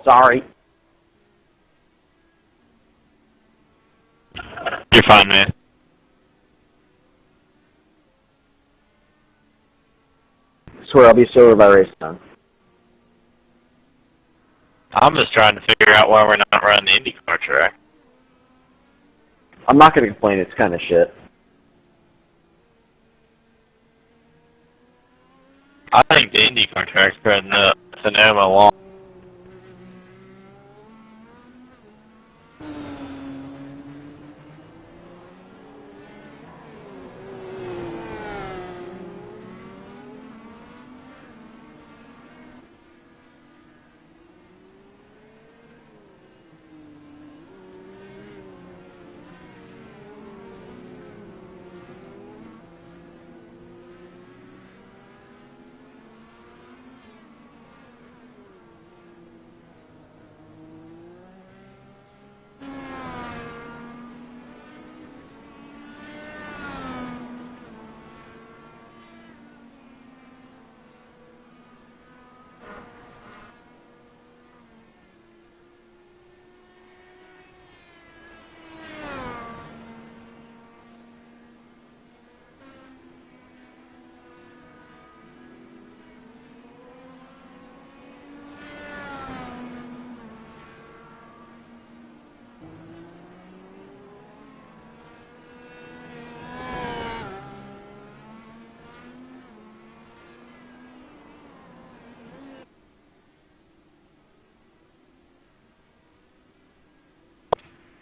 Sorry. You're fine, man. Swear I'll be sober by race time. I'm just trying to figure out why we're not running the IndyCar track. I'm not going to complain. It's kind of shit. I think the IndyCar track's better than Sonoma long.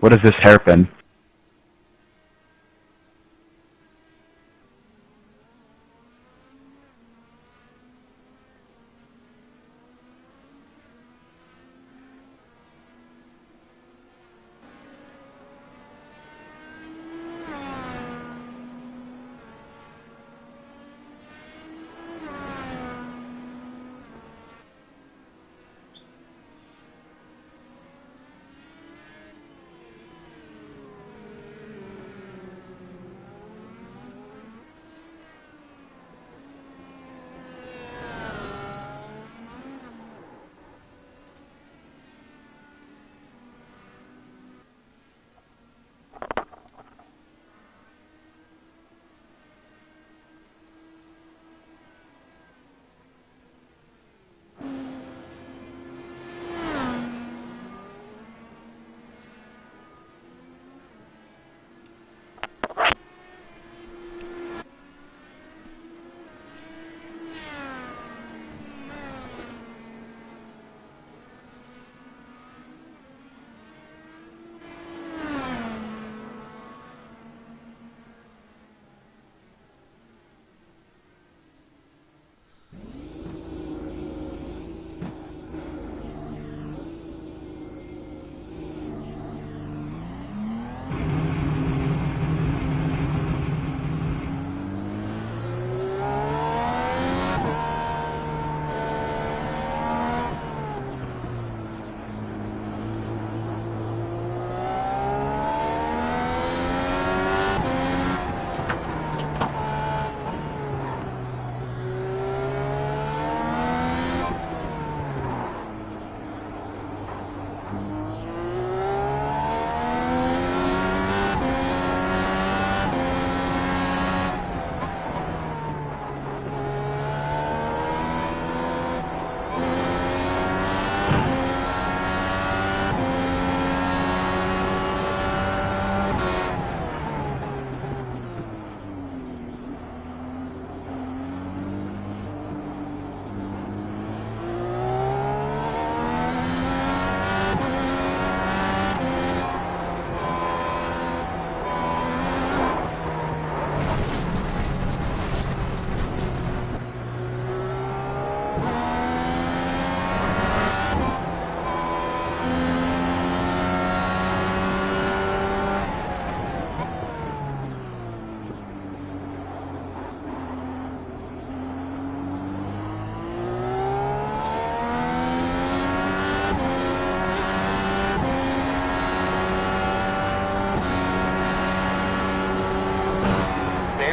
What is this hairpin?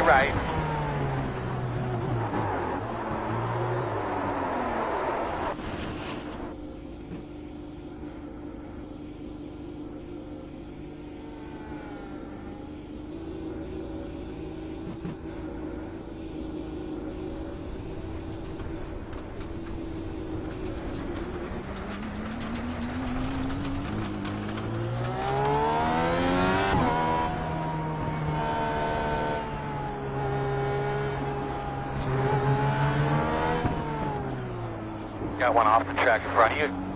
right. Got one off the track in front of you.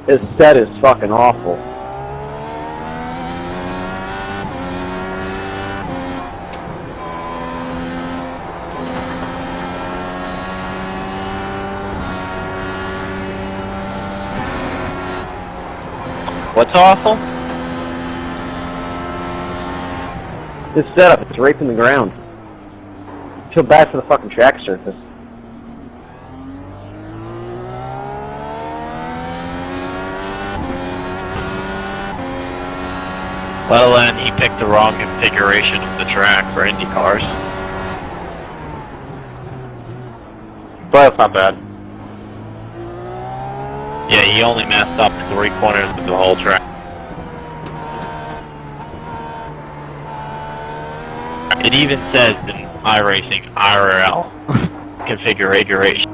His set is fucking awful. What's awful? His setup, it's raping the ground. I feel bad for the fucking track surface. Well, then he picked the wrong configuration of the track for Indy cars. But it's not bad. Yeah, he only messed up 3/4 of the whole track. It even says in iRacing IRL configuration.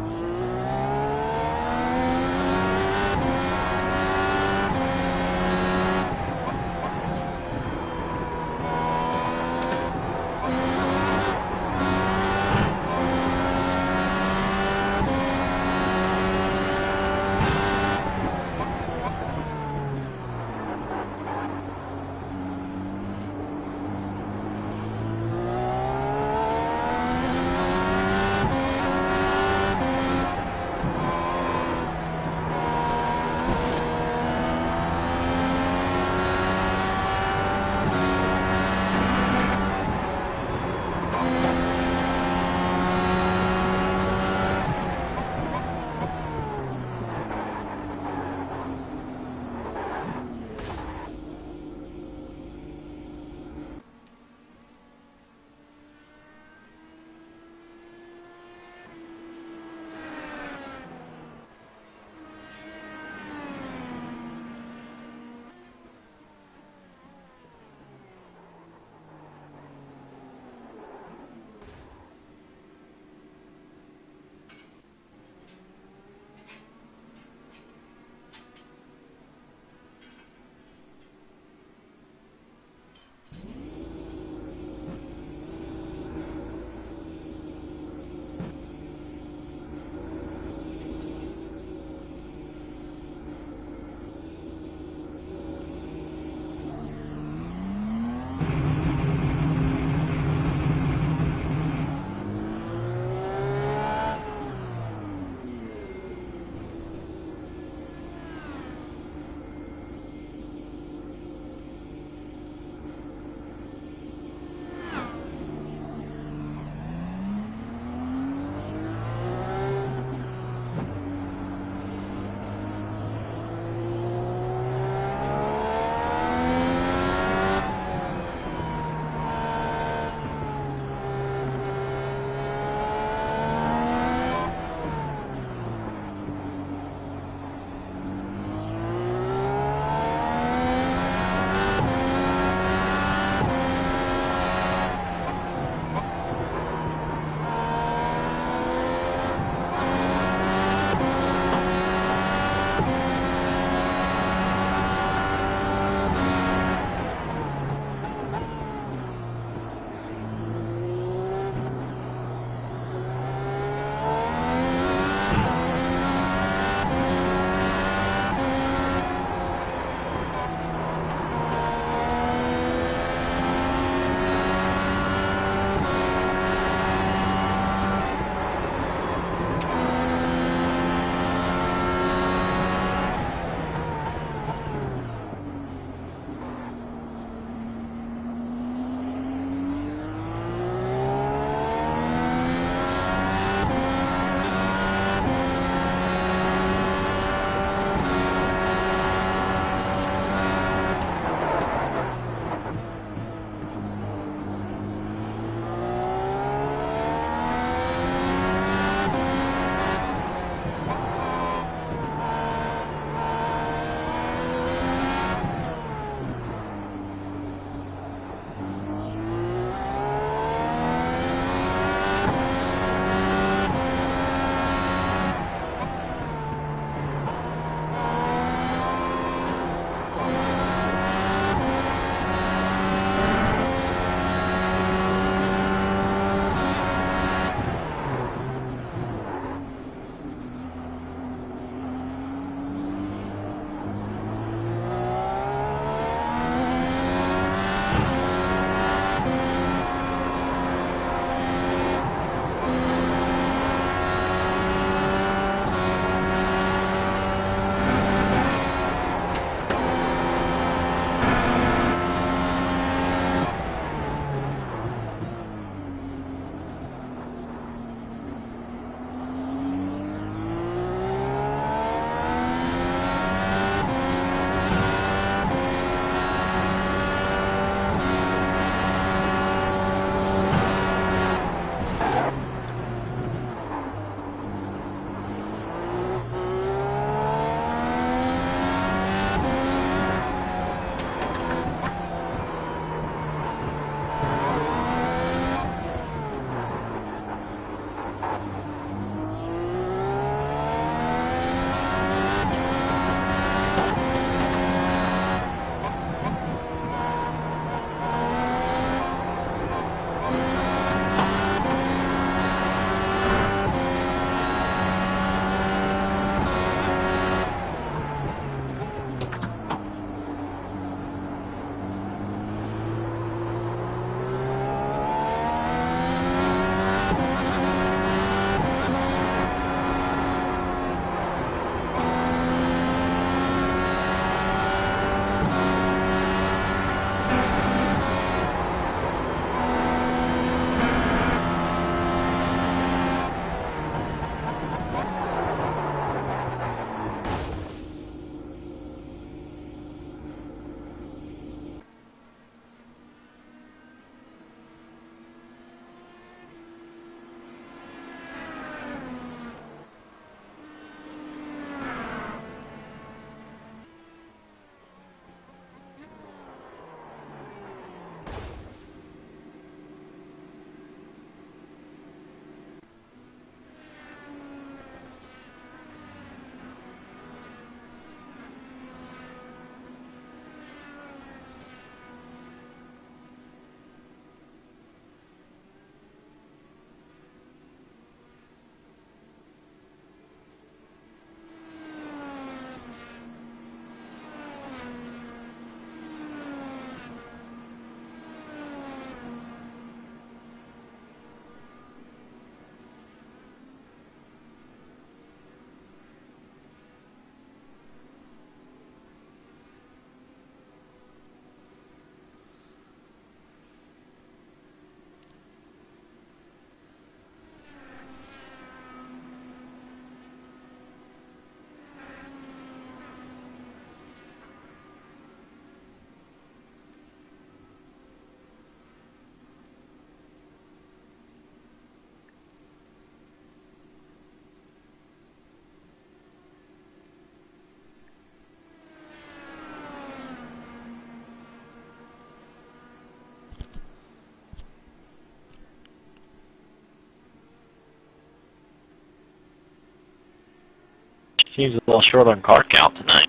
Seems a little short on car count tonight.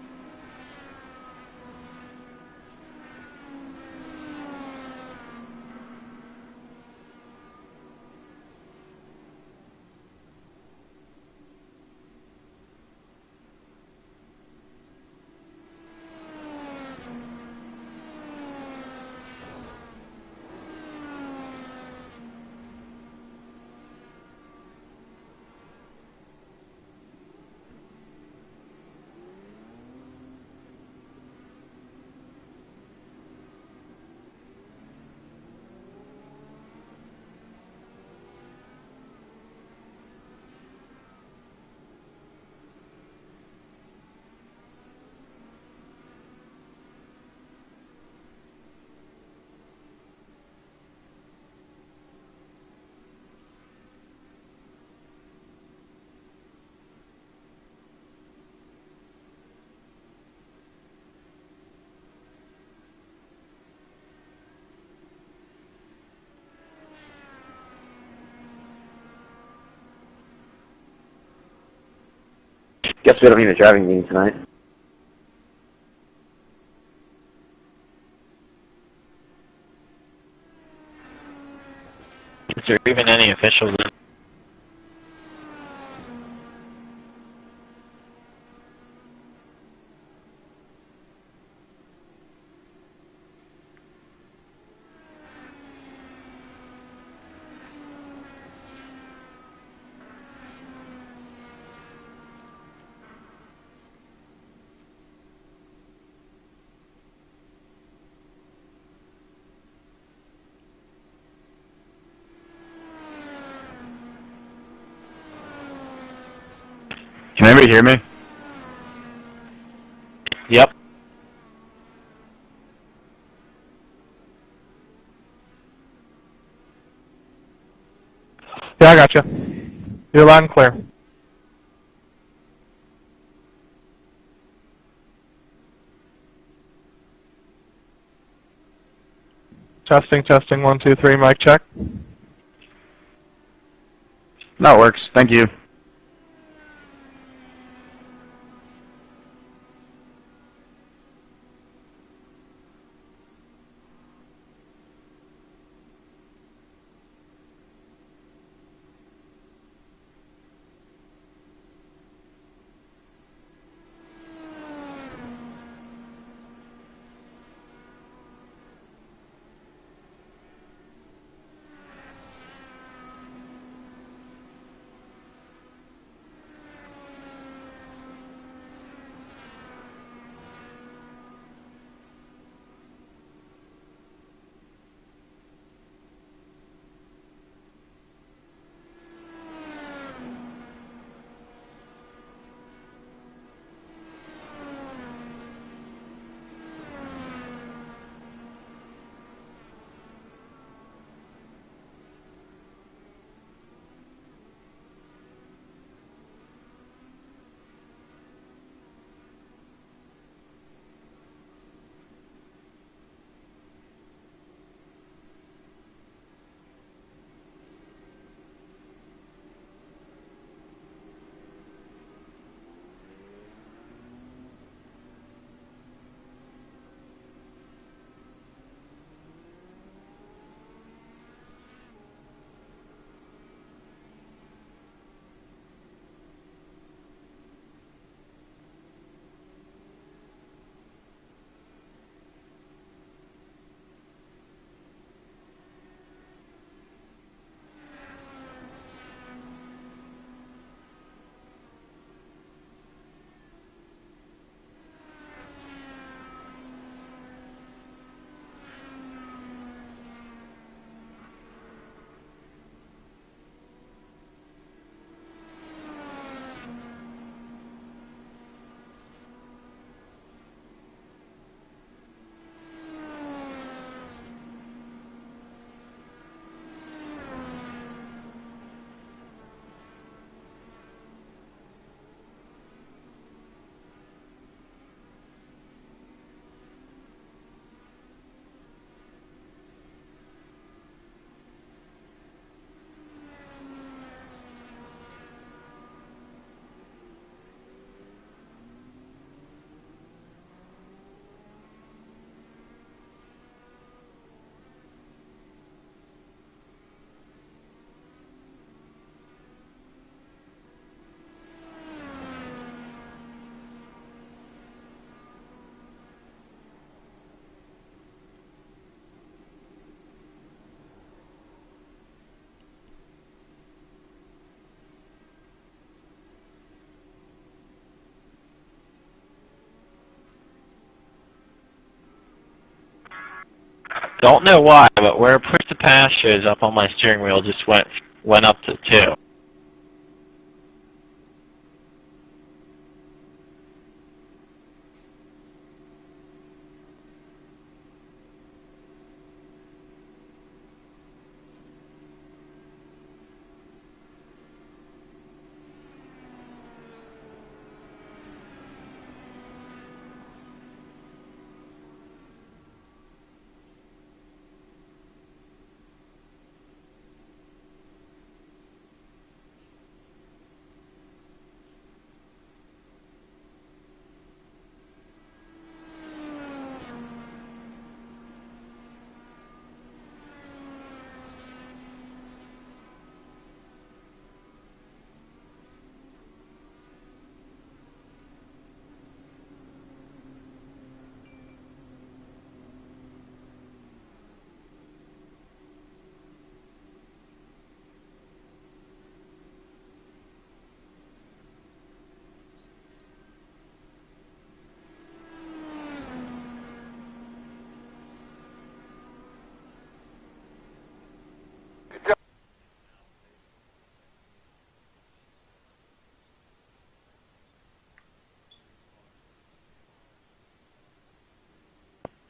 Guess we don't need a driving meeting tonight. Is there even any officials? Can anybody hear me? Yep. Yeah, I got you. You're loud and clear. Testing, testing, 1, 2, 3, mic check. No, it works. Thank you. Don't know why, but where push to pass shows up on my steering wheel just went up to 2.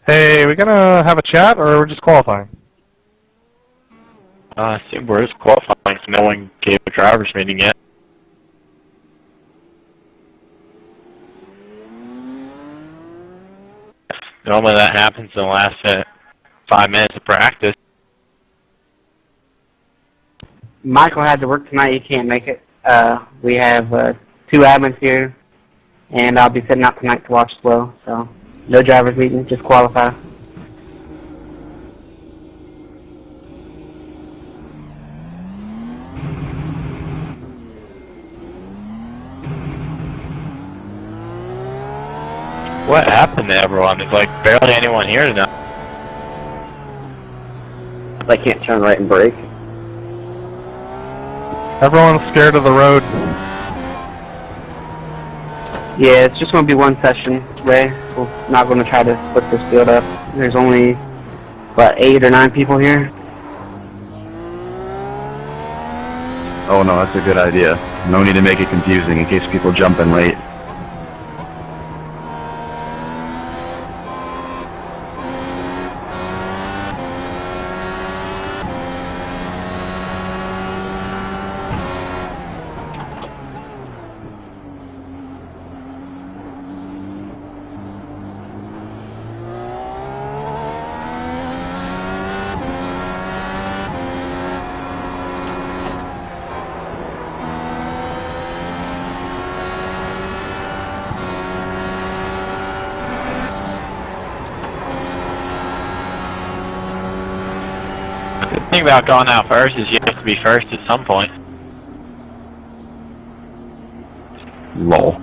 Hey, we gonna have a chat, or we're just qualifying? I think we're just qualifying, so no one gave a driver's meeting yet. Normally that happens in the last 5 minutes of practice. Michael had to work tonight. He can't make it. We have 2 admins here, and I'll be sitting out tonight to watch as well. So no drivers meeting, just qualify. What happened to everyone? There's like barely anyone here tonight. They can't turn right and brake. Everyone's scared of the road. Yeah, it's just going to be one session, Ray. We're not going to try to split this field up. There's only, what, 8 or 9 people here? Oh no, that's a good idea. No need to make it confusing in case people jump in late. The thing about going out first is you have to be first at some point. Lol.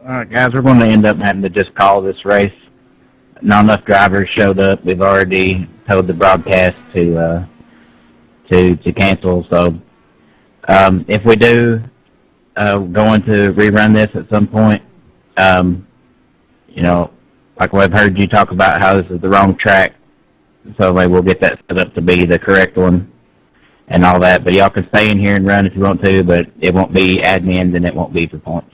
Guys, we're going to end up having to just call this race. Not enough drivers showed up. We've already told the broadcast to cancel. So if we do going to rerun this at some point, like we've heard you talk about how this is the wrong track, so maybe we'll get that set up to be the correct one and all that. But y'all can stay in here and run if you want to, but it won't be admin and it won't be for points.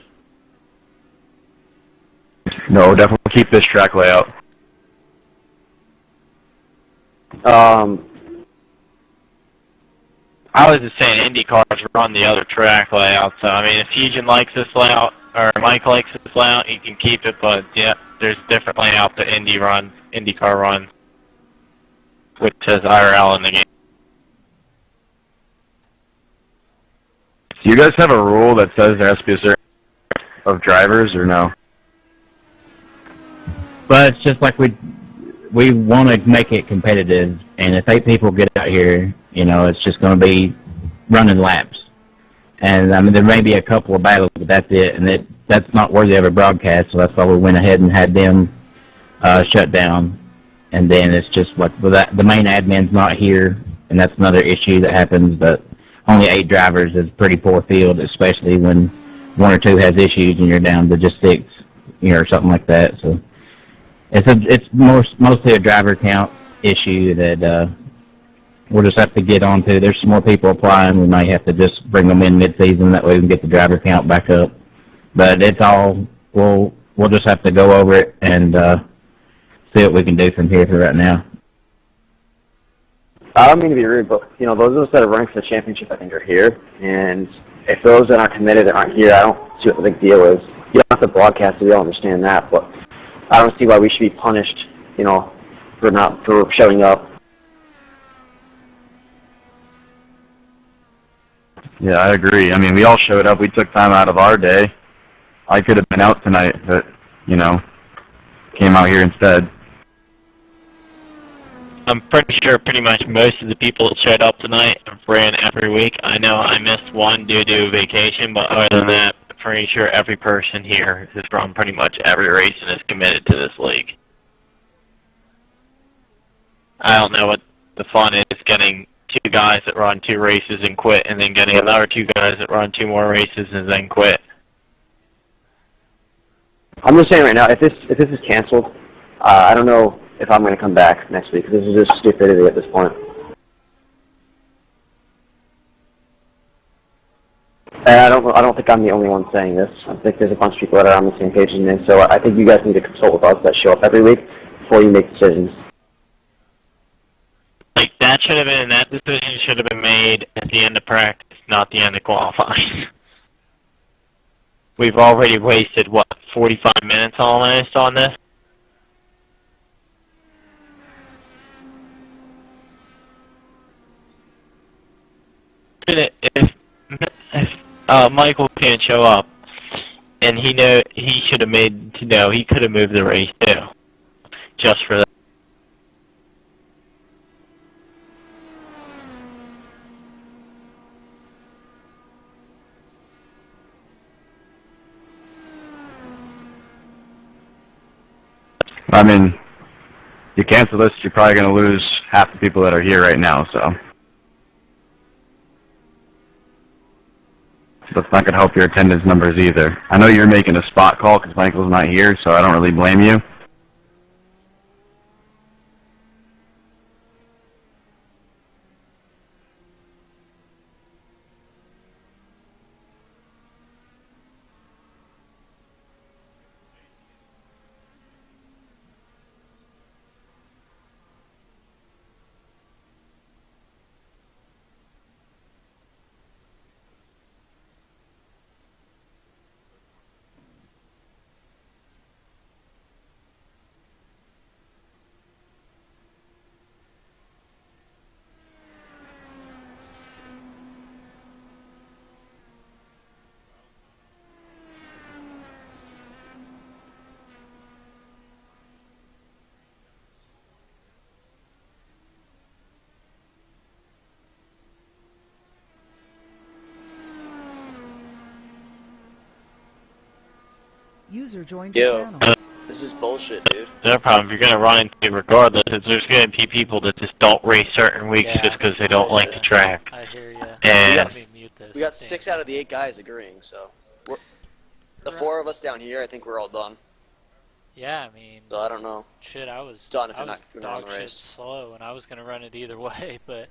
No, definitely keep this track layout. I was just saying IndyCars run the other track layout, so I mean if Fusion likes this layout, or Mike likes this layout, you can keep it, but yeah, there's different layout that IndyCar runs, which says IRL in the game. Do you guys have a rule that says there has to be a certain of drivers, or no? But it's just like we want to make it competitive, and if 8 people get out here, it's just going to be running laps. And, I mean, there may be a couple of battles, but that's it, and that's not worthy of a broadcast, so that's why we went ahead and had them shut down. And then it's just like the main admin's not here, and that's another issue that happens, but only 8 drivers is a pretty poor field, especially when 1 or 2 has issues and you're down to just 6, or something like that. So it's mostly a driver count issue that we'll just have to get on to. There's some more people applying. We might have to just bring them in mid-season. That way we can get the driver count back up. But it's all, we'll just have to go over it and see what we can do from here for right now. I don't mean to be rude, but, those of us that are running for the championship, I think, are here. And if those that aren't committed that aren't here, I don't see what the big deal is. You don't have to broadcast it. We all understand that. But I don't see why we should be punished, for showing up. Yeah, I agree. I mean, we all showed up. We took time out of our day. I could have been out tonight, but, came out here instead. I'm pretty sure pretty much most of the people that showed up tonight have ran every week. I know I missed one due to vacation, but other than that, I'm pretty sure every person here has run pretty much every race and is committed to this league. I don't know what the fun is getting 2 guys that run 2 races and quit, and then getting another 2 guys that run 2 more races and then quit. I'm just saying right now, if this is canceled, I don't know if I'm going to come back next week. This is just stupidity at this point. And I don't think I'm the only one saying this. I think there's a bunch of people that are on the same page as me. So I think you guys need to consult with us that show up every week before you make decisions. Like that decision should have been made at the end of practice, not the end of qualifying. We've already wasted 45 minutes almost on this. If Michael can't show up, and he should have he could have moved the race too, just for that. I mean, you cancel this, you're probably going to lose half the people that are here right now, so. That's not going to help your attendance numbers either. I know you're making a spot call because Michael's not here, so I don't really blame you. User joined your Yo, channel. this is bullshit, dude. The problem, if you're going to run into regardless, is there's going to be people that just don't race certain weeks Yeah, just because they don't like the track. I hear you. And Let me mute this. We got thing. 6 out of the 8 guys agreeing, so the 4 of us down here, I think we're all done. Yeah, I mean, So I don't know. shit, I was Done if I you're was not gonna run dog the shit race. slow, and I was gonna run it either way, but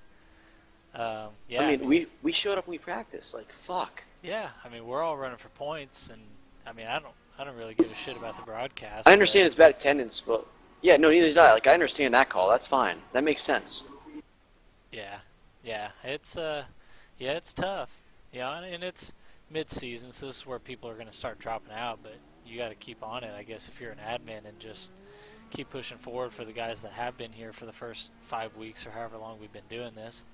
yeah. I mean, we showed up and we practiced. Like, fuck. Yeah, I mean, we're all running for points, and I mean, I don't really give a shit about the broadcast. I understand but- it's bad attendance, but yeah, no, neither did I. Like, I understand that call. That's fine. That makes sense. Yeah, it's tough. Yeah, and it's mid-season, so this is where people are gonna start dropping out, but you got to keep on it, I guess, if you're an admin, and just keep pushing forward for the guys that have been here for the first 5 weeks or however long we've been doing this.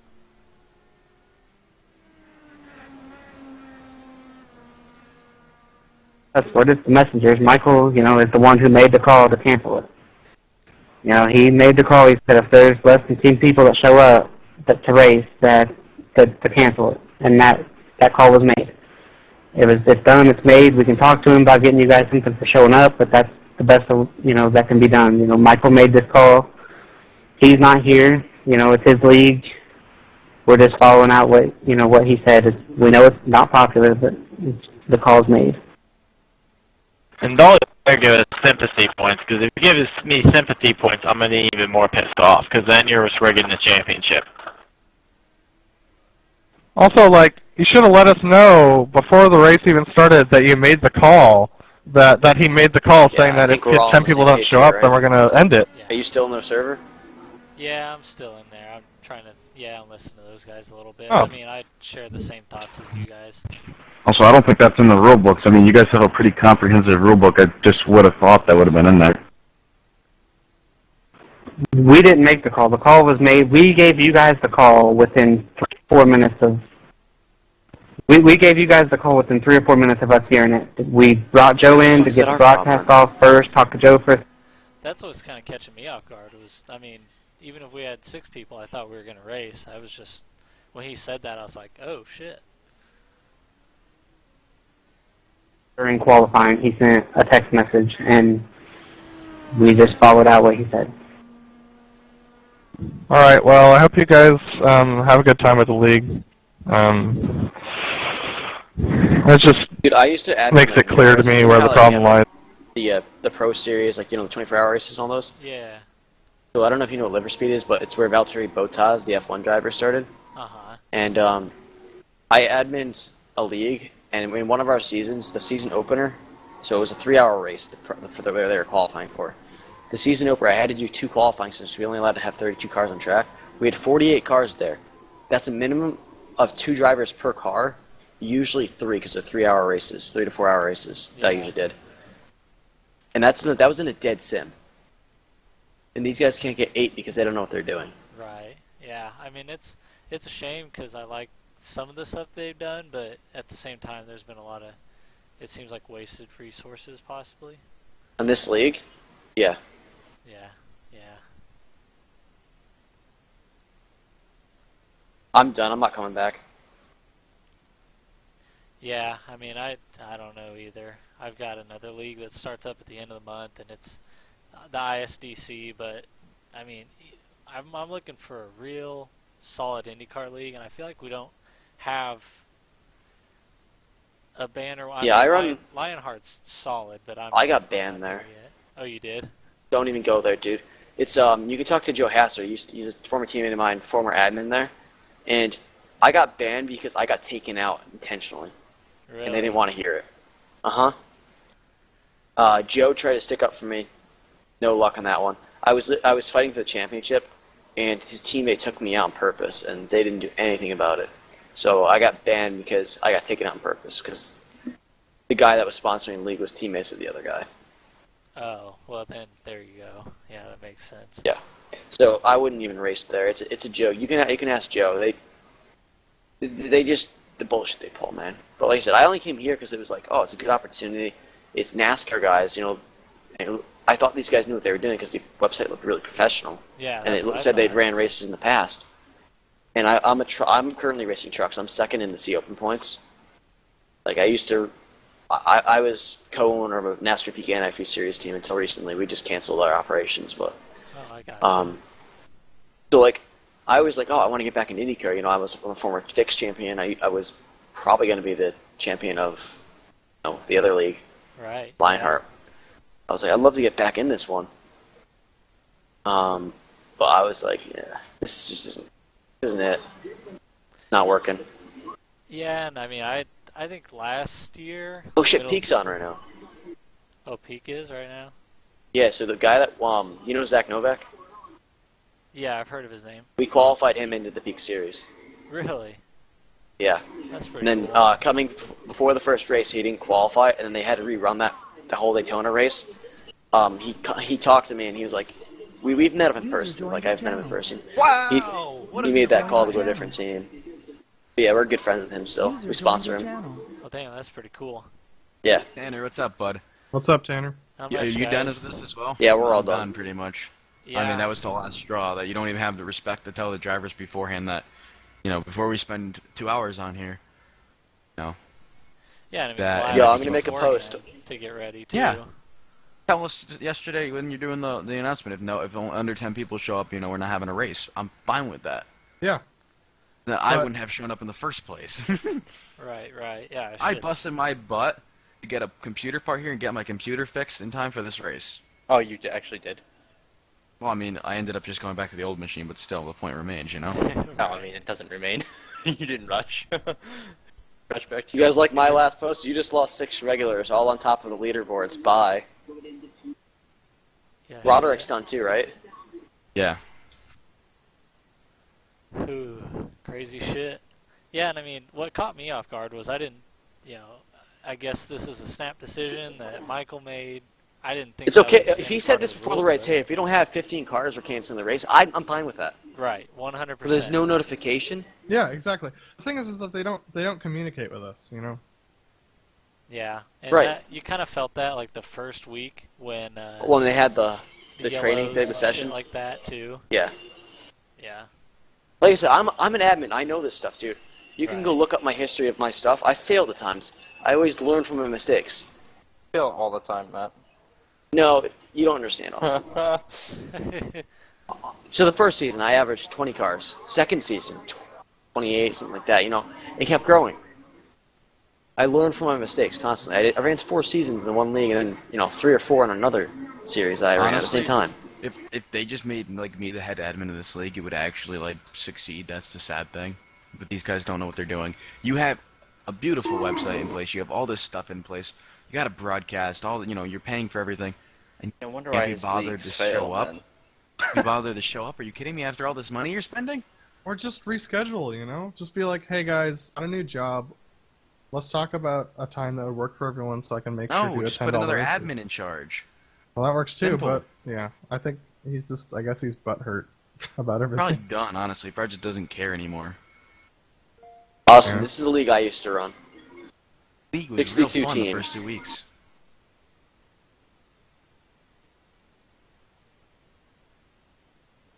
We're just the messengers. Michael, is the one who made the call to cancel it. He made the call. He said if there's less than 10 people that show up to race, to cancel it, and that call was made. It's done. It's made. We can talk to him about getting you guys something for showing up, but that's the best that can be done. Michael made this call. He's not here. It's his league. We're just following out what he said. We know it's not popular, but the call's made. And don't give us sympathy points, because if you give me sympathy points, I'm going to be even more pissed off, because then you're just rigging the championship. Also, you should have let us know before the race even started that you made the call, that he made the call saying I that if think we're all on 10 the people same don't page show here, up, then right? we're going to end it. Are you still in the server? Yeah, I'm still in there. I'm trying to, I'm listening to those guys a little bit. Oh. I mean, I share the same thoughts as you guys. Also, I don't think that's in the rule books. I mean, you guys have a pretty comprehensive rule book. I just would have thought that would have been in there. We didn't make the call. The call was made. We gave you guys the call within 4 minutes of. We gave you guys the call within 3 or 4 minutes of us hearing it. We brought Joe in to Fuck's get that the our broadcast problem? off first. Talk to Joe first. That's what's kind of catching me off guard. I mean, even if we had 6 people, I thought we were going to race. I was just, when he said that, I was like, oh, shit. During qualifying, he sent a text message, and we just followed out what he said. All right, well, I hope you guys have a good time with the league. It just Dude, I used to add makes it clear to me where the problem lies. The Pro Series, the 24-hour races and all those. Yeah. So I don't know if you know what liver speed is, but it's where Valtteri Bottas, the F1 driver, started. Uh-huh. And I admined a league, and in one of our seasons, the season opener, so it was a 3-hour race for the they were qualifying for. The season opener, I had to do 2 qualifying since we only allowed to have 32 cars on track. We had 48 cars there. That's a minimum of 2 drivers per car, usually 3 because they're 3-hour races, 3 to 4-hour races that I usually did. And that was in a dead sim. And these guys can't get 8 because they don't know what they're doing. Right. Yeah. I mean, it's a shame because I like some of the stuff they've done, but at the same time, there's been a lot of, it seems like, wasted resources possibly. On this league? Yeah. Yeah. I'm done. I'm not coming back. Yeah, I mean, I don't know either. I've got another league that starts up at the end of the month, and it's the ISDC, but, I mean, I'm looking for a real solid IndyCar league, and I feel like we don't have a banner. I run... Lionheart's solid, but I got banned there. Yet. Oh, you did? Don't even go there, dude. It's you can talk to Joe Hasser. He's a former teammate of mine, former admin there, and I got banned because I got taken out intentionally, Really? and they didn't want to hear it. Joe tried to stick up for me. No luck on that one. I was fighting for the championship, and his teammate took me out on purpose, and they didn't do anything about it. So I got banned because I got taken out on purpose because the guy that was sponsoring the league was teammates with the other guy. Oh, well then, there you go. Yeah, that makes sense. Yeah. So I wouldn't even race there. It's a joke. You can ask Joe. They just the bullshit they pull, man. But like I said, I only came here because it was like, oh, it's a good opportunity. It's NASCAR guys, And I thought these guys knew what they were doing because the website looked really professional. Yeah. And it said they'd ran races in the past. And I'm currently racing trucks. I'm second in the C Open points. Like I used to I was co-owner of a NASCAR PK Anti-Free Series team until recently. We just canceled our operations, but I got you. so like I was like, oh, I want to get back in IndyCar. You know, I was a former fixed champion. I was probably going to be the champion of the other league, Right. Lionheart. I was like, I'd love to get back in this one. But I was like, yeah, this just isn't it. Not working. Yeah, and I mean, I think last year. Oh shit, Peak's on right now. Oh, Peak is right now. Yeah, so the guy that you know Zach Novak? Yeah, I've heard of his name. We qualified him into the Peak Series. Really? Yeah. That's pretty And then cool. coming before the first race, he didn't qualify, and then they had to rerun the whole Daytona race. He talked to me, and he was like, we've met him in person. Like, I've met him in person. Wow! He made that call to go to a different team. But yeah, we're good friends with him still. We sponsor him. Oh, damn, that's pretty cool. Yeah. Tanner, what's up, bud? What's up, Tanner? Not Yeah, are much, you done guys. with this as well? Yeah, we're all I'm done. pretty much. Yeah. I mean, that was the last straw, that you don't even have the respect to tell the drivers beforehand that, before we spend 2 hours on here, Yeah, and I mean, that- Yeah, last I'm gonna make a beforehand post. to get ready too. Yeah. tell us yesterday when you're doing the announcement, if only under 10 people show up, we're not having a race. I'm fine with that. Yeah. Then I wouldn't have shown up in the first place. Right. Yeah. I busted my butt to get a computer part here and get my computer fixed in time for this race. Oh, you actually did? Well, I mean, I ended up just going back to the old machine, but still, the point remains, No, I mean, it doesn't remain. You didn't rush. Rush back to You guys like my last post? You just lost 6 regulars, all on top of the leaderboards. Bye. Yeah, Roderick's done too, right? Yeah. Ooh, crazy shit. Yeah, and I mean, what caught me off guard was I didn't, I guess this is a snap decision that Michael made. I didn't think It's that okay. was If any he said part this of the before the rule race, book. hey, if we don't have 15 cars, we're canceling the race, I'm fine with that. Right, 100%. But there's no notification. Yeah, exactly. The thing is that they don't communicate with us, Yeah, and Right. you kind of felt that like the first week when When they had the the training yellows thing, and the session. shit like that too. Yeah. Yeah. Like I said, I'm an admin. I know this stuff, dude. You can Right. go look up my history of my stuff. I failed at times. I always learn from my mistakes. Fail all the time, Matt. No, you don't understand, Austin. So the first season, I averaged 20 cars. Second season, 28, something like that. It kept growing. I learned from my mistakes constantly. I ran 4 seasons in the one league, and then 3 or 4 in another series that I ran at the Honestly, same time. If they just made me the head admin of this league, it would actually succeed. That's the sad thing. But these guys don't know what they're doing. You have a beautiful website in place. You have all this stuff in place. You got to broadcast all. You're paying for everything. And No wonder can't why be his bothered leagues to fail, show up. man. You bother to show up? Are you kidding me? After all this money you're spending? Or just reschedule, Just be like, hey guys, on a new job, let's talk about a time that would work for everyone so I can make sure No, you just attend put all the another races. admin in charge. Well, that works too, Simple. but yeah, I think I guess he's butthurt about everything. Probably done, honestly. Probably just doesn't care anymore. Austin, Yeah. this is the league I used to run. League was 62 real fun the teams. first 2 weeks.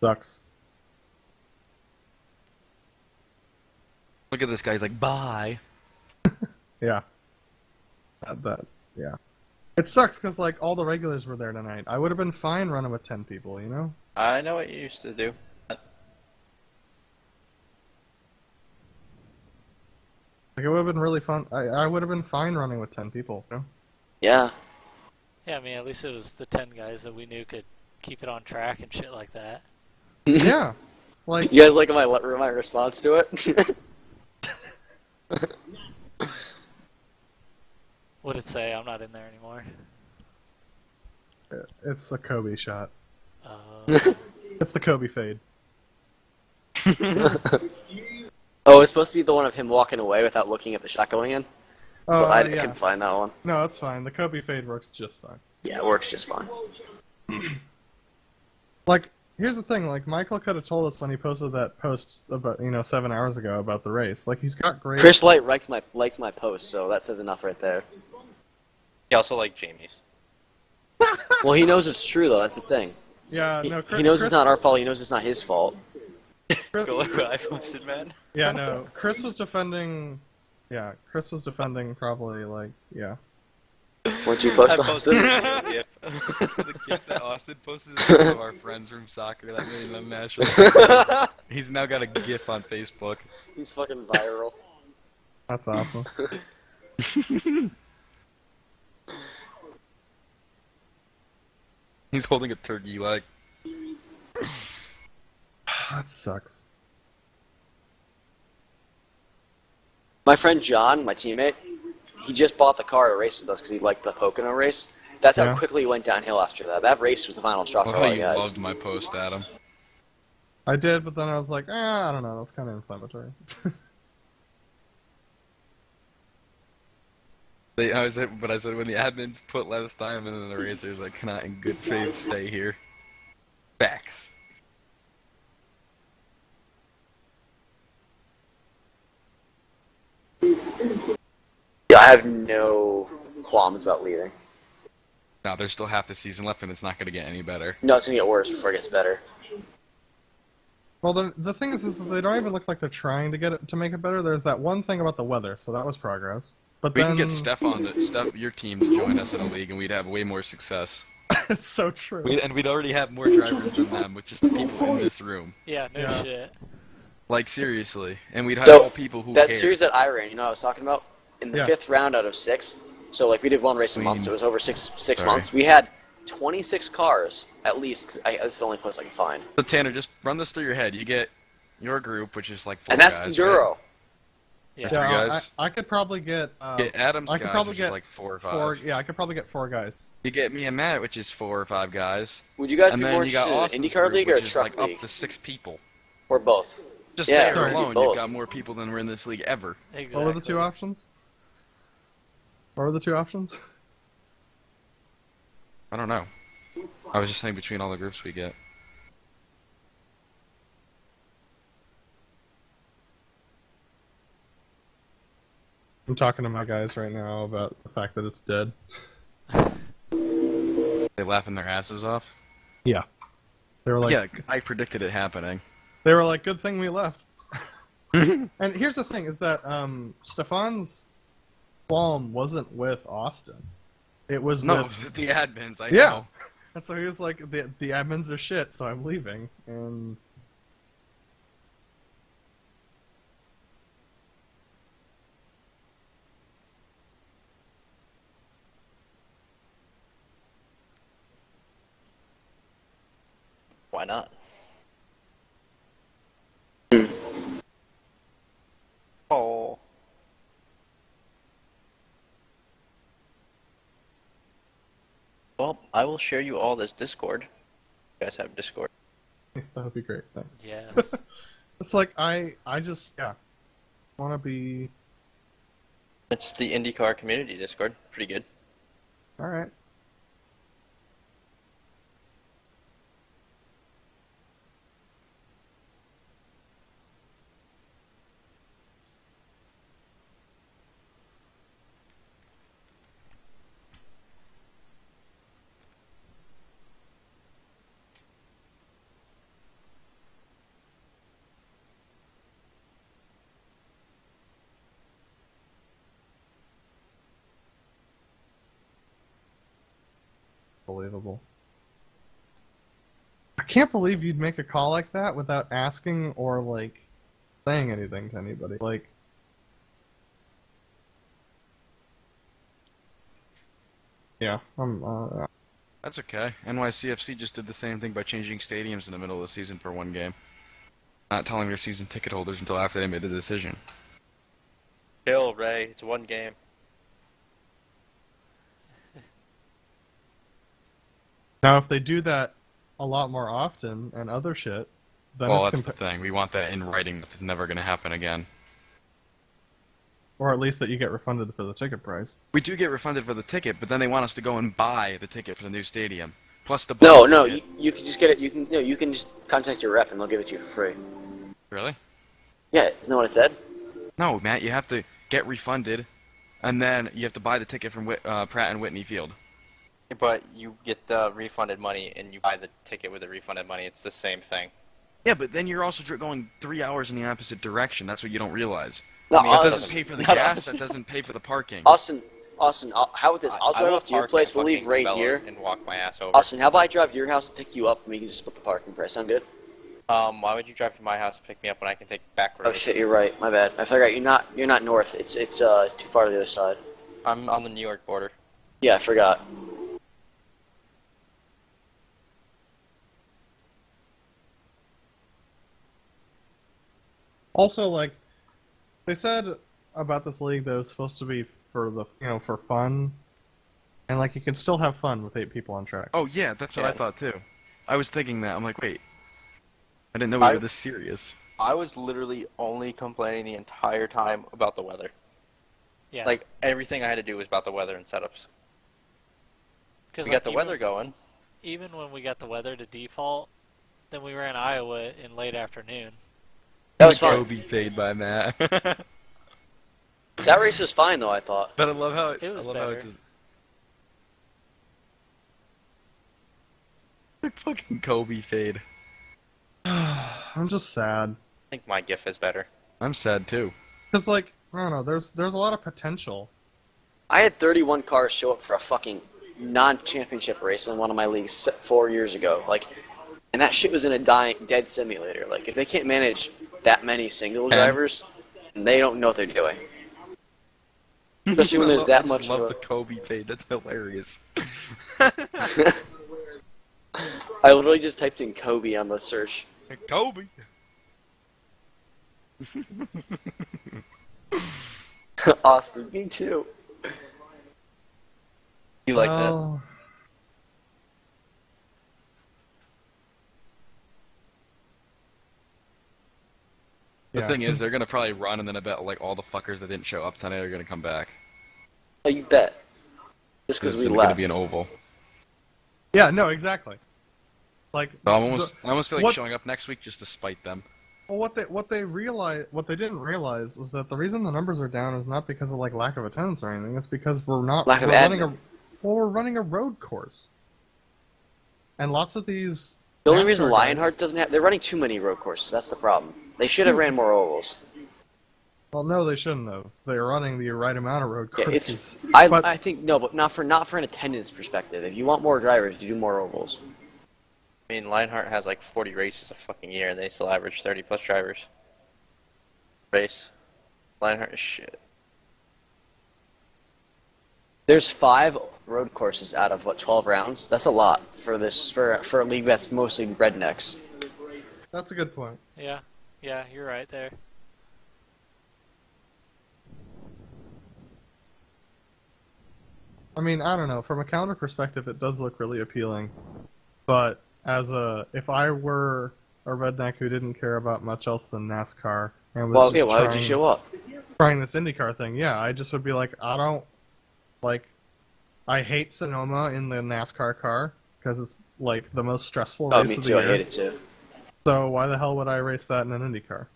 Sucks. Look at this guy. He's like, bye. Yeah. Yeah. It sucks because all the regulars were there tonight. I would have been fine running with 10 people, I know what you used to do. It would have been really fun. I would have been fine running with 10 people, Yeah. Yeah, I mean, at least it was the 10 guys that we knew could keep it on track and shit like that. Yeah. You guys like my response to it? What'd it say? I'm not in there anymore. It's a Kobe shot. Uh, It's the Kobe fade. Oh, it's supposed to be the one of him walking away without looking at the shot going in. Oh, But I yeah. couldn't find that one. No, it's fine. The Kobe fade works just fine. Yeah, it works just fine. Here's the thing. Michael could have told us when he posted that post about 7 hours ago about the race. He's got great. Chris Light liked my post, so that says enough right there. He also liked Jamie's. Well, he knows it's true though. That's the thing. Yeah, no. He knows it's not our fault. He knows it's not his fault. Chris, Go look what I posted, man. yeah, no. Chris was defending. Yeah, Chris was defending probably What'd you post, I Austin? posted the gift that Austin posted is one of our friends from soccer that made them national. He's now got a GIF on Facebook. He's fucking viral. That's awesome. He's holding a turkey leg. That sucks. My friend John, my teammate, he just bought the car to race with us because he liked the Pocono race. That's how quickly it went downhill after that. That race was the final straw for all you you guys. loved my post, Adam. I did, but then I was like, I don't know, that's kind of inflammatory. I said when the admins put less time in the racers, I cannot in good faith stay here. Facts. Yeah, I have no qualms about leaving. No, there's still half the season left, and it's not going to get any better. No, it's going to get worse before it gets better. Well, the thing is that they don't even look like they're trying to get it to make it better. There's that one thing about the weather, so that was progress. But We then... can get Steph your team to join us in a league, and we'd have way more success. It's so true. We'd already have more drivers than them, with just the people in this room. Yeah, no shit. Like, seriously. And we'd have all people who that care. series that I ran, you know what I was talking about? In the 5th round out of 6, so like we did one race a month, so it was over six months. We had 26 cars, at least, 'cause that's the only place I can find. So, Tanner, just run this through your head. You get your group, which is like 4 And that's guys, Enduro. Right? Yeah, 3 guys. I could probably get... get Adam's I could guys, probably which get is like 4 or 5. Yeah, I could probably get 4 guys. You get me and Matt, which is 4 or 5 guys. Would you guys and be then more you got interested in Austin's IndyCar group, league or which a is truck like league? up to 6 people. Or both? Just Yeah, there we could do alone, both. you've got more people than were in this league ever. Exactly. What were the 2 options? What were the 2 options? I don't know. I was just saying between all the groups we get. I'm talking to my guys right now about the fact that it's dead. They laughing their asses off? Yeah. They were like... Yeah, I predicted it happening. They were like, good thing we left. And here's the thing, is that Stefan's qualm wasn't with Austin. It was with... the admins, I Yeah. know. And so he was like, the admins are shit, so I'm leaving. And... Why not? Oh. Well, I will share you all this Discord. You guys have Discord. That would be great, thanks. Yes. It's like, I just, want to be... It's the IndyCar community Discord. Pretty good. Alright. Unbelievable. I can't believe you'd make a call like that without asking or, like, saying anything to anybody. Like... Yeah, That's okay. NYCFC just did the same thing by changing stadiums in the middle of the season for one game. Not telling their season ticket holders until after they made the decision. Chill, Ray. It's one game. Now, if they do that a lot more often and other shit, then Well, it's that's the thing. We want that in writing. It's never going to happen again. Or at least that you get refunded for the ticket price. We do get refunded for the ticket, but then they want us to go and buy the ticket for the new stadium. Plus the No, ticket. you can just get it. You can just contact your rep and they'll give it to you for free. Really? Yeah, isn't that what it said? No, Matt, you have to get refunded, and then you have to buy the ticket from Pratt and Whitney Field. But you get the refunded money and you buy the ticket with the refunded money. It's the same thing. Yeah, but then you're also going 3 hours in the opposite direction. That's what you don't realize. No, That doesn't pay for the gas. That doesn't pay for the parking. Austin, Austin, how about this? I'll drive up to your place. We'll leave right here. And walk my ass over. Austin, how about I drive to your house and pick you up, and we can just split the parking price? Sound good? Why would you drive to my house and pick me up when I can take back roads? Oh shit, you're right. My bad. I forgot you're not north. It's too far to the other side. I'm on the New York border. Yeah, I forgot. Also, like, they said about this league that it was supposed to be for the, for fun. And, like, you can still have fun with 8 people on track. Oh, yeah, that's what I thought, too. I was thinking that. I'm like, wait. I didn't know we were this serious. I was literally only complaining the entire time about the weather. Yeah. Like, everything I had to do was about the weather and setups. We got the weather going. Even when we got the weather to default, then we ran Iowa in late afternoon. That was fun. Kobe fade by Matt. That race was fine, though, I thought. But I love how it was I love better. how it just... Fucking Kobe fade. I'm just sad. I think my GIF is better. I'm sad, too. Because, like, I don't know, there's a lot of potential. I had 31 cars show up for a fucking non-championship race in one of my leagues 4 years ago. Like, and that shit was in a dead simulator. Like, if they can't manage that many single drivers, they don't know what they're doing. Especially when there's that much. I love the Kobe fade. That's hilarious. I literally just typed in Kobe on the search. Kobe. Austin, me too. You like that? The thing is, they're gonna probably run, and then I bet like all the fuckers that didn't show up tonight are gonna come back. Oh, you bet. Just because we It's left. gonna be an oval. Yeah, no, exactly. Like, So I almost feel like showing up next week just to spite them. Well, what they didn't realize was that the reason the numbers are down is not because of like lack of attendance or anything. It's because we're running a road course, and lots of these. The only reason Lionheart doesn't have... They're running too many road courses. That's the problem. They should have ran more ovals. Well, no, they shouldn't have. They're running the right amount of road courses. Yeah, I think no, but not for an attendance perspective. If you want more drivers, you do more ovals. I mean, Lionheart has like 40 races a fucking year, and they still average 30 plus drivers. Race. Lionheart is shit. There's 5 road courses out of 12 rounds. That's a lot for a league that's mostly rednecks. That's a good point. Yeah, you're right there. I mean, I don't know. From a calendar perspective, it does look really appealing, but if I were a redneck who didn't care about much else than NASCAR and was why would you show up? Trying this IndyCar thing, yeah, I just would be like, I hate Sonoma in the NASCAR car because it's like the most stressful race of the year. I hate it too. So why the hell would I race that in an IndyCar?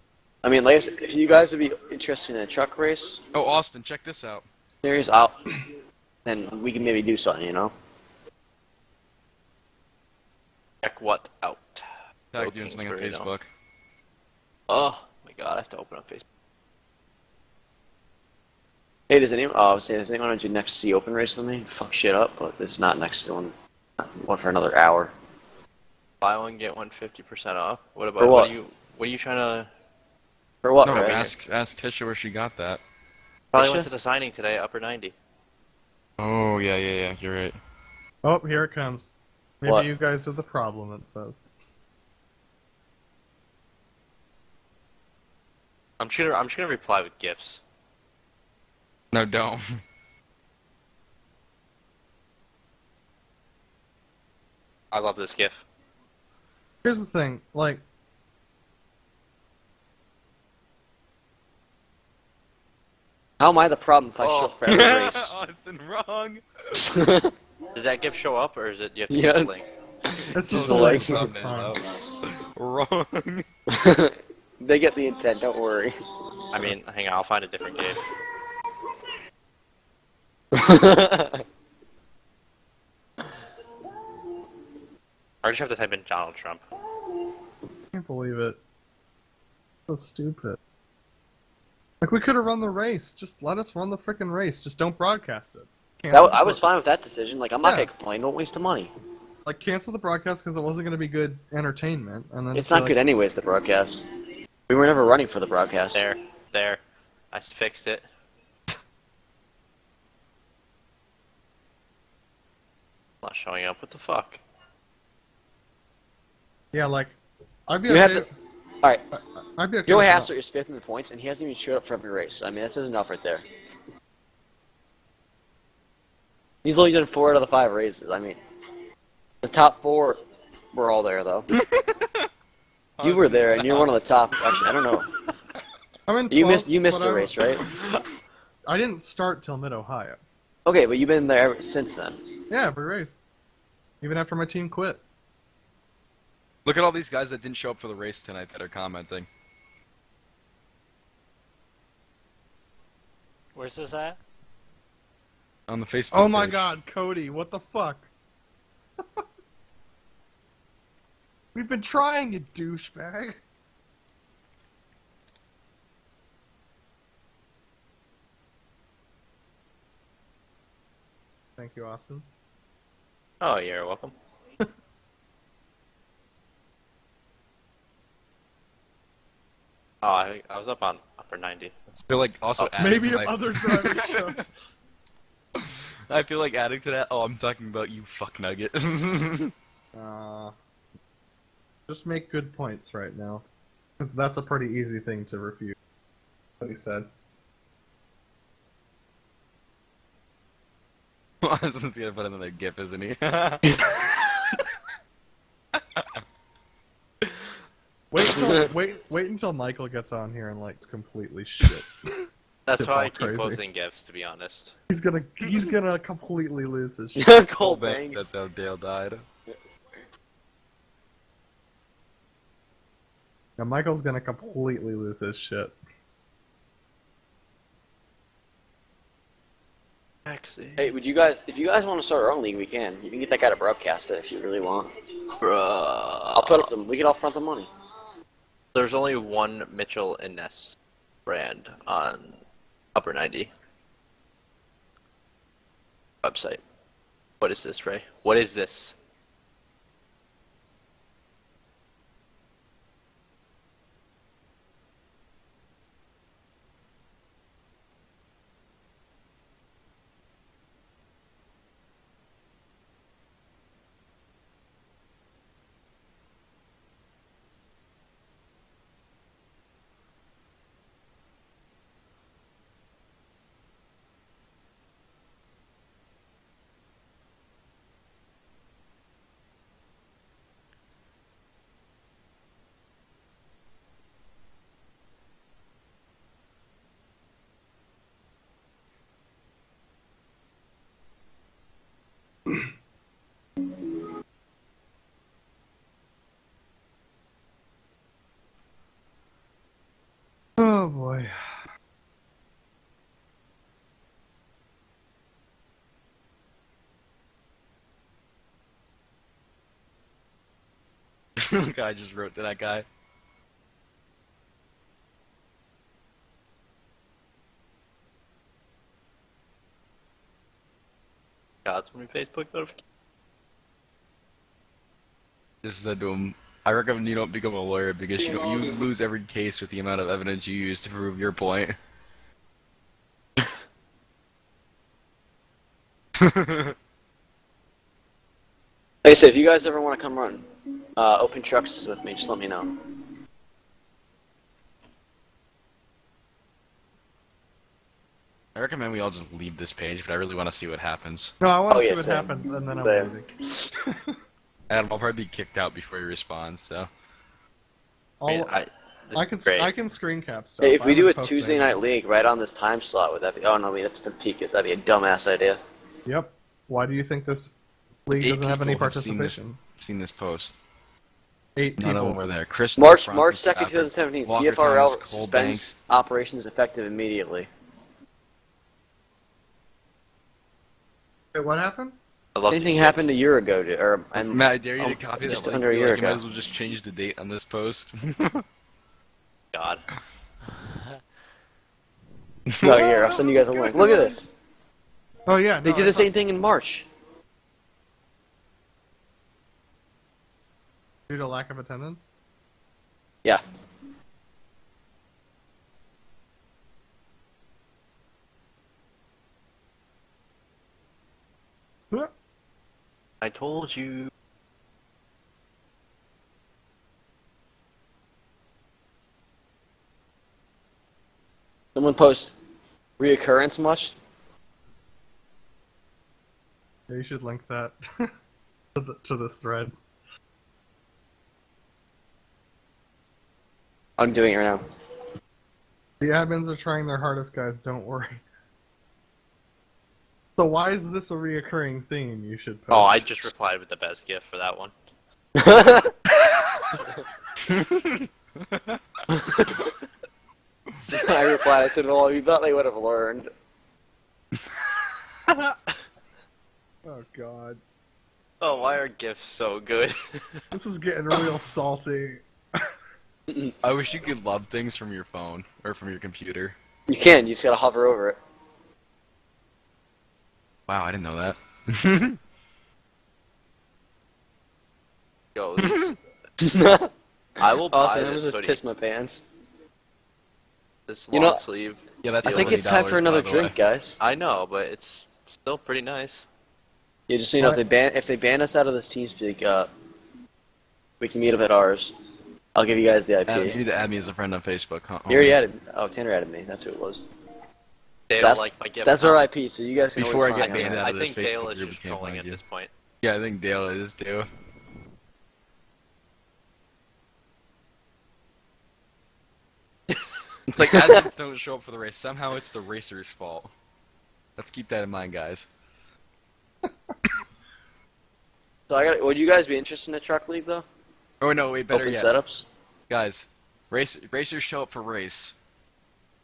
I mean, like I said, if you guys would be interested in a truck race, Oh, Austin, check this out. series out, then we can maybe do something, you know? Check what out? Tag doing something on Facebook. Oh my god, I have to open up Facebook. Hey, does anyone want to do next to the open race with me? Fuck shit up, but it's not next to one for another hour. Buy one, get one 50% off. What about For what? What are you trying to... For what, No, right? ask Tisha where she got that. Probably went to the signing today, upper 90. Oh, yeah, you're right. Oh, here it comes. Maybe What? you guys are the problem, it says. I'm just gonna reply with gifs. No, don't. I love this gif. Here's the thing, like... How am I the problem if I show up for every race? Austin, wrong. Did that gif show up, or is it you have to Yes. get the link? It's just just the the link. link, so it's fine. Wrong. They get the intent, don't worry. I mean, hang on, I'll find a different gif. Or just have to type in Donald Trump. I can't believe it. So stupid. Like, we could have run the race. Just let us run the frickin' race. Just don't broadcast it. cancel. I was fine with that decision. Like, I'm not Yeah. gonna complain. Don't waste the money. Like, cancel the broadcast because it wasn't going to be good entertainment, and then It's just not be good like, anyways. The broadcast. We were never running for the broadcast. There. I fixed it. Not showing up. What the fuck? Yeah, like, I'd be You okay. had the- All right. I'd be okay. Joey with that. Hassler is 5th in the points, and he hasn't even showed up for every race. I mean, that's enough right there. He's only done 4 out of the 5 races. I mean, the top 4 were all there, though. You were there, and you're one of the top. Actually, I don't know. I'm in 12th, You missed but a race, right? I didn't start till Mid-Ohio. Okay, but you've been there ever since then. Yeah, every race. Even after my team quit. Look at all these guys that didn't show up for the race tonight that are commenting. Where's this at? On the Facebook Oh my page. god, Cody, what the fuck? We've been trying, you douchebag. Thank you, Austin. Oh, you're welcome. I was up on upper 90. I feel like also adding Maybe to if my- other drivers showed. I feel like adding to that. Oh, I'm talking about you, fuck nugget. Just make good points right now. Because that's a pretty easy thing to refute. What he said. Austin's gonna put another GIF, isn't he? Wait until Michael gets on here and like completely shit. That's It's why all I keep crazy. posting gifs, to be honest. He's gonna completely lose his shit. Cole Banks, Banks. that's how Dale died. Now Michael's gonna completely lose his shit. Hey, would you guys? If you guys want to start our own league, we can. You can get that guy to broadcast it if you really want. I'll put up we can all front the money. There's only one Mitchell and Ness brand on upper 90 website. What is this, Ray? What is this? Oh boy. Look, I just wrote to that guy. God's my Facebook notification. Just said to him, I recommend you don't become a lawyer because you lose every case with the amount of evidence you use to prove your point. Like I said, if you guys ever want to come run open trucks with me, just let me know. I recommend we all just leave this page, but I really want to see what happens. No, I want to Oh, see yeah, what same. happens, and then I'm Same. leaving. Adam, I'll probably be kicked out before you respond, so. This I is can great. I can screen cap stuff. Hey, if we I do a haven't posted Tuesday anything. night league right on this time slot, would that be? Oh no, wait, that's been peak. That'd be a dumbass idea. Yep. Why do you think this league 8 doesn't have any people have seen participation? Seen this post. 8 None of them people. were there. Chris March Francis 2nd, Stafford, 2017. Walker CFRL Thomas, Cole suspends Banks. operations effective immediately. Wait, what happened? I love Anything these happened a gifs. year ago, and Matt, I dare you to copy just that link. under a year Like, you might ago. as well just change the date on this post. God. No, here, I'll send you guys a link. Look at this. Oh yeah, They did the same thing in March. Due to lack of attendance? Yeah. I told you. Someone post reoccurrence much? Yeah, you should link that to this thread. I'm doing it right now. The admins are trying their hardest, guys. Don't worry. So why is this a reoccurring theme you should post? Oh, I just replied with the best gift for that one. I replied, I said, well, you thought they would have learned. Oh, God. Oh, why are gifts so good? This is getting real salty. I wish you could love things from your phone or from your computer. You can, you just gotta hover over it. Wow, I didn't know that. Yo, I will buy Austin, I this just hoodie. piss my pants. This You long know, sleeve. Yeah, that's I think it's time for another drink, guys. I know, but it's still pretty nice. Yeah, just so you know, if they ban us out of this TeamSpeak, we can meet up at ours. I'll give you guys the IP. Adam, you need to add me as a friend on Facebook. Huh? You already added. Oh, Tanner added me. That's who it was. Dale, like, my gift That's our IP, so you guys can Before I always get find banned it. out I of this think Dale Facebook is group, just we can't trolling find at you. this point. Yeah, I think Dale is too. It's like admins don't show up for the race. Somehow it's the racer's fault. Let's keep that in mind, guys. So would you guys be interested in the truck league though? Oh no, wait, better Open yet. setups? Guys, racers show up for race.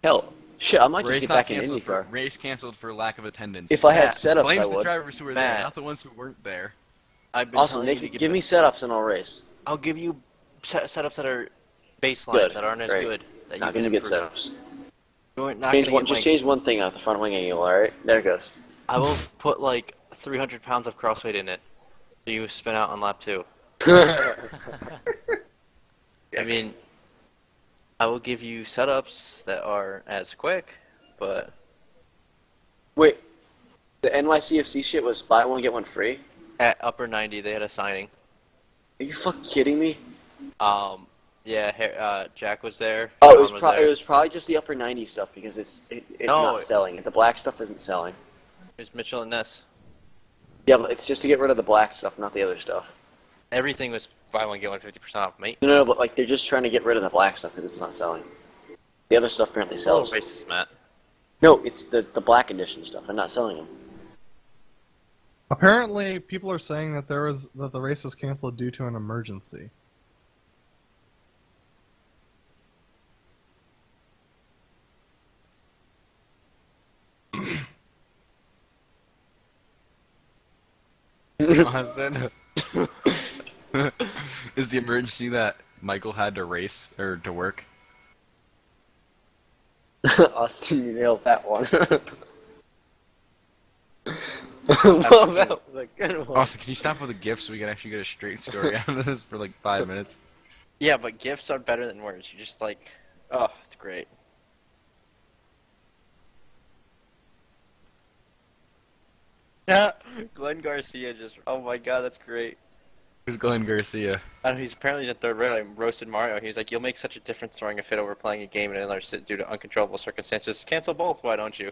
Hell, shit, I might just Race get not back in canceled IndyCar. race canceled for lack of attendance. If I had Matt setups, blames I the would. drivers who were Matt. there, not the ones who weren't there. I've been Awesome, telling you to give me setups and I'll race. I'll give you setups that are baselines Good, that aren't as great. good. That Not you gonna can get improve. setups. You're not Change gonna one, get just my- change one thing out the front wing angle, alright? There it goes. I will put like 300 pounds of crossweight in it, so you spin out on lap 2. I mean, I will give you setups that are as quick, but Wait, the NYCFC shit was buy one, get one free? at upper 90 they had a signing. Are you fucking kidding me? Yeah, Jack was there. Oh, Ron it was probably just the upper 90 stuff because it's No, not selling. The black stuff isn't selling. There's Mitchell and Ness. Yeah, but it's just to get rid of the black stuff, not the other stuff. Everything was buy one get one 50% off, mate. No, but like they're just trying to get rid of the black stuff because it's not selling. The other stuff apparently It's a little sells. racist, Matt. No, it's the black edition stuff. They're not selling them. Apparently, people are saying that the race was canceled due to an emergency. Austin. Is the emergency that Michael had to race or to work? Austin, you nailed that one. Well, that was a good one. Austin, can you stop with the gifts so we can actually get a straight story out of this for like 5 minutes? Yeah, but gifts are better than words. You just like, oh, it's great. Yeah, Glenn Garcia just, oh my god, that's great. Who's Glenn Garcia? He's apparently in the third rail. He roasted Mario. He was like, "You'll make such a difference throwing a fit over playing a game in another sit due to uncontrollable circumstances. Cancel both, why don't you?"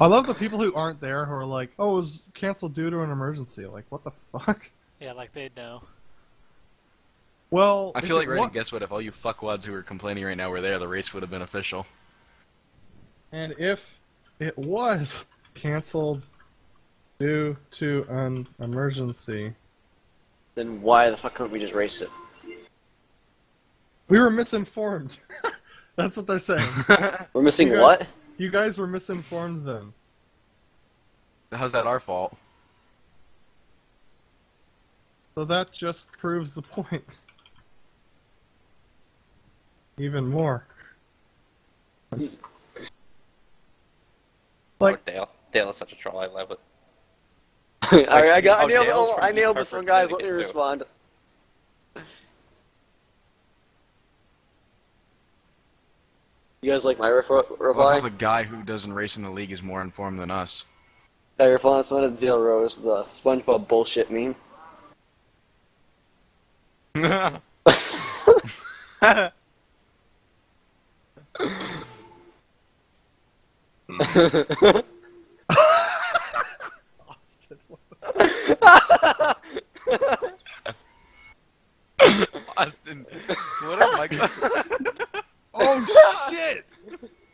I love the people who aren't there who are like, "Oh, it was canceled due to an emergency." Like, what the fuck? Yeah, like they'd know. Well, I if feel like it ready wa- to guess what if all you fuckwads who are complaining right now were there, the race would have been official. And if it was canceled due to an emergency, Then why the fuck couldn't we just race it? we were misinformed. That's what they're saying. We're missing You guys- what? You guys were misinformed then. How's that our fault? So that just proves the point. Even more. Like Dale. Dale is such a troll. I love it. I nailed this one, guys. Let me respond. You guys like my reply? Well, the guy who doesn't race in the league is more informed than us. Your response one of the Dale Rose, the SpongeBob bullshit meme. Austin. Austin, what am I? Oh shit!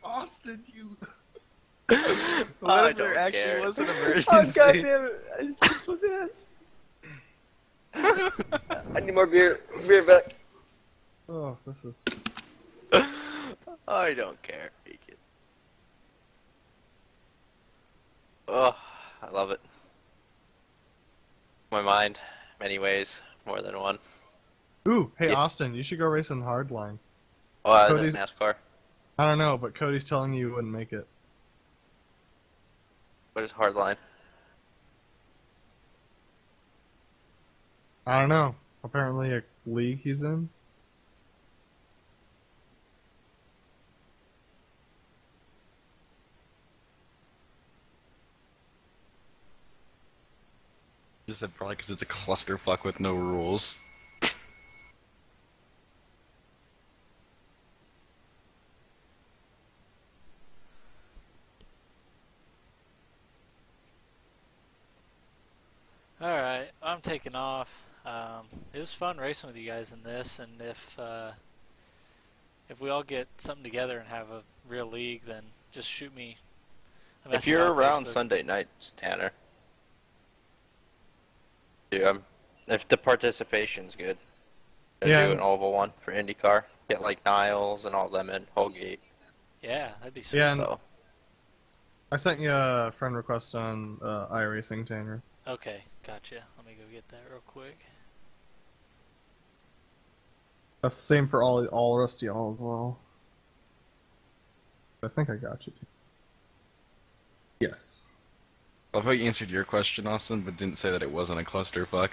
Austin, you. What if there actually was an emergency? Oh god damn it! I just put this. I need more beer. Beer back. Oh, this is. I don't care. Oh, I love it. My mind, many ways, more than one. Ooh, hey Yeah. Austin, you should go race in Hardline. Oh, is it NASCAR? I don't know, but Cody's telling you wouldn't make it. What is Hardline? I don't know. Apparently a league he's in. Just said probably because it's a clusterfuck with no rules. Alright, I'm taking off. It was fun racing with you guys in this, and if we all get something together and have a real league, then just shoot me a message If you're on around Facebook. Sunday nights, Tanner. Dude, if the participation's good, Yeah. do an oval one for IndyCar. Get like Niles and all them in Holgate. Yeah, that'd be sweet. Yeah, and So, I sent you a friend request on iRacing, Tanner. Okay, gotcha. Let me go get that real quick. That's the same for all the rest of y'all as well. I think I got you. Yes. I love how you answered your question, Austin, but didn't say that it wasn't a clusterfuck.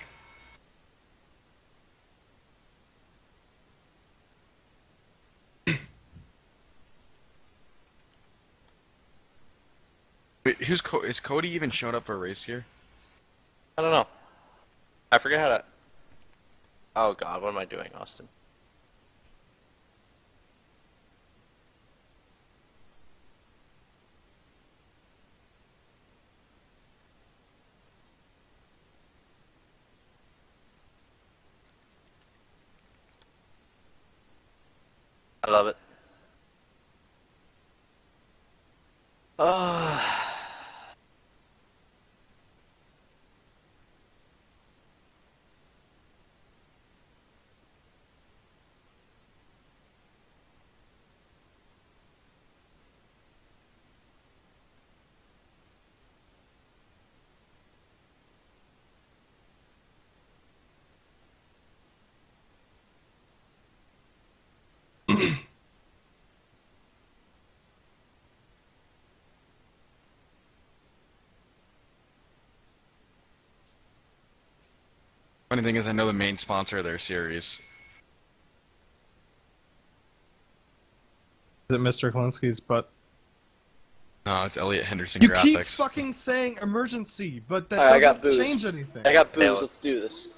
Wait, is Cody even showed up for a race here? I don't know. I forget how to... Oh god, what am I doing, Austin? I love it. Funny thing is, I know the main sponsor of their series. Is it Mr. Klinsky's butt? No, it's Elliot Henderson You Graphics. keep fucking saying emergency, but that Alright, I got doesn't booze. change anything. I got booze. Let's do this.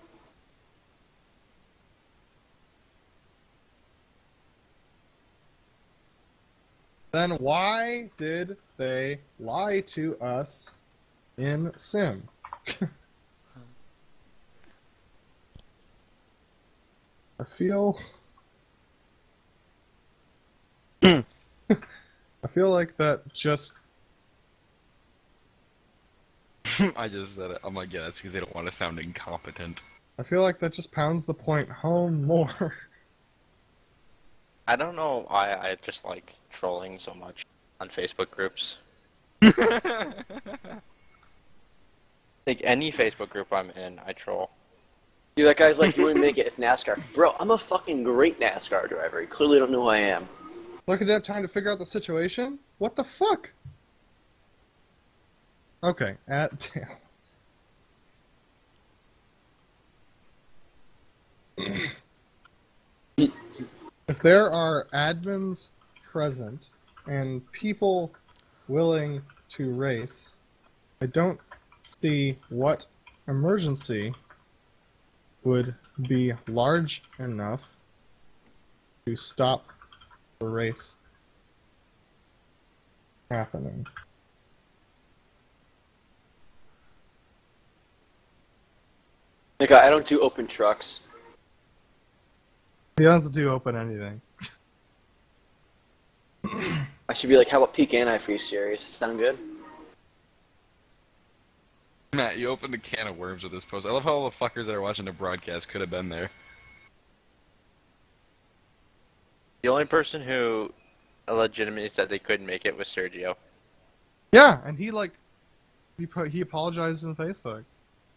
Then why did they lie to us in Sim? I feel like that just I just said it. I'm like, yeah, that's because they don't want to sound incompetent. pounds the point home more. I don't know why I just like trolling so much on Facebook groups. Like any Facebook group I'm in, I troll. Dude, that guy's like, you wouldn't make it. It's NASCAR. Bro, I'm a fucking great NASCAR driver. You clearly don't know who I am. Look, I didn't have time to figure out the situation? What the fuck? Okay, damn. If there are admins present and people willing to race, I don't see what emergency would be large enough to stop the race happening. Like, I don't do open trucks. He doesn't do open anything. I should be like, how about peak anti-freeze series? Sound good? Matt, you opened a can of worms with this post. I love how all the fuckers that are watching the broadcast could have been there. The only person who legitimately said they couldn't make it was Sergio. Yeah, and he apologized on Facebook.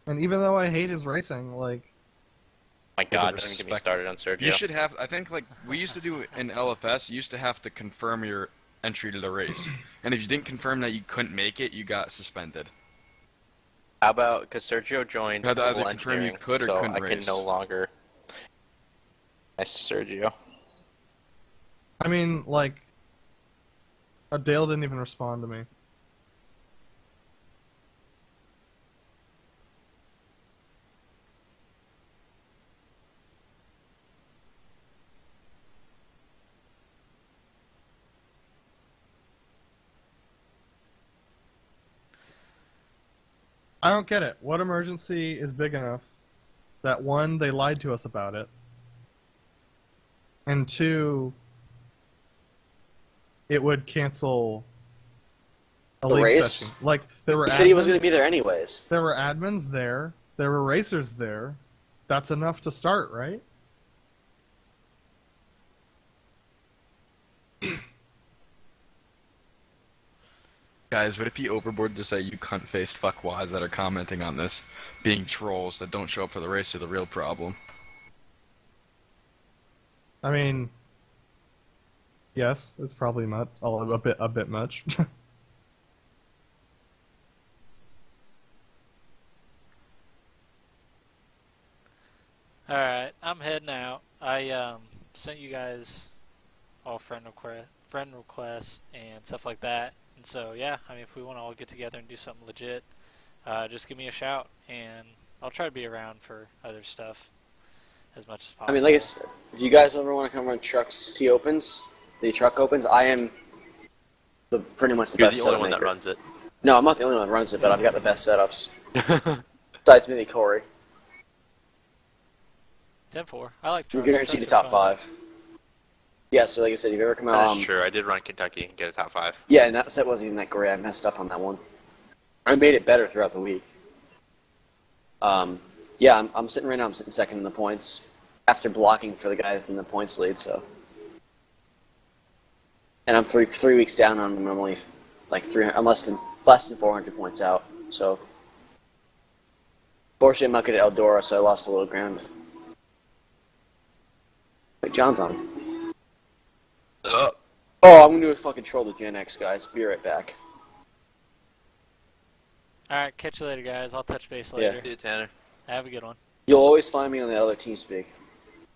And even though I hate his racing, like... My God, don't even get me started on Sergio. You should have, I think, like, we used to do in LFS, you used to have to confirm your entry to the race. And if you didn't confirm that you couldn't make it, you got suspended. How about, because Sergio joined You had to either Global confirm you Engineering, could or so couldn't I race. can no longer... Nice to Sergio. I mean, like... Dale didn't even respond to me. I don't get it. What emergency is big enough that, one, they lied to us about it, and two, it would cancel a The league race? session. Like, there were He said he was going to be there anyways. There were admins there. There were racers there. That's enough to start, right? Guys, would it be overboard to say you cunt-faced fuckwads that are commenting on this being trolls that don't show up for the race are the real problem? I mean, yes, it's probably not a bit much. Alright, I'm heading out. I sent you guys all friend requests and stuff like that. And so, yeah, I mean, if we want to all get together and do something legit, just give me a shout, and I'll try to be around for other stuff as much as possible. I mean, like I said, if you guys ever want to come run the truck opens, I am pretty much the You're best the only setup one maker. that runs it. No, I'm not the only one that runs it, but I've got the best setups. Besides maybe Corey. 10-4. I like You're trucks. guaranteed a Trucks are top fun. 5. Yeah, so like I said, if you ever come out... That's true. I did run Kentucky and get a top 5. Yeah, and that set wasn't even that great. I messed up on that one. I made it better throughout the week. Yeah, I'm sitting right now. I'm sitting second in the points after blocking for the guy that's in the points lead. So, and I'm 3 weeks down on normally like 300. I'm less than 400 points out. So, fortunately, I'm not good at Eldora, so I lost a little ground. Wait, John's on. Oh, I'm gonna do a fucking troll the Gen X, guys. Be right back. Alright, catch you later, guys. I'll touch base later. Yeah. See you, Tanner. Have a good one. You'll always find me on the other TeamSpeak.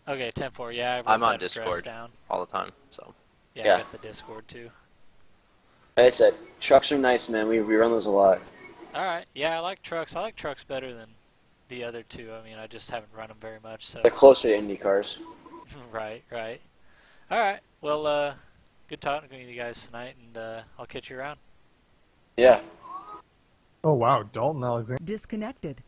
Okay, 10-4. Yeah, I wrote I'm on that address Discord down. all the time, so. Yeah, Yeah. I got the Discord, too. Like I said, trucks are nice, man. We run those a lot. Alright, yeah, I like trucks. I like trucks better than the other two. I mean, I just haven't run them very much, so... They're closer to Indy cars. Right. Alright, well, good talking to you guys tonight, and I'll catch you around. Yeah. Oh wow, Dalton Alexander. Disconnected.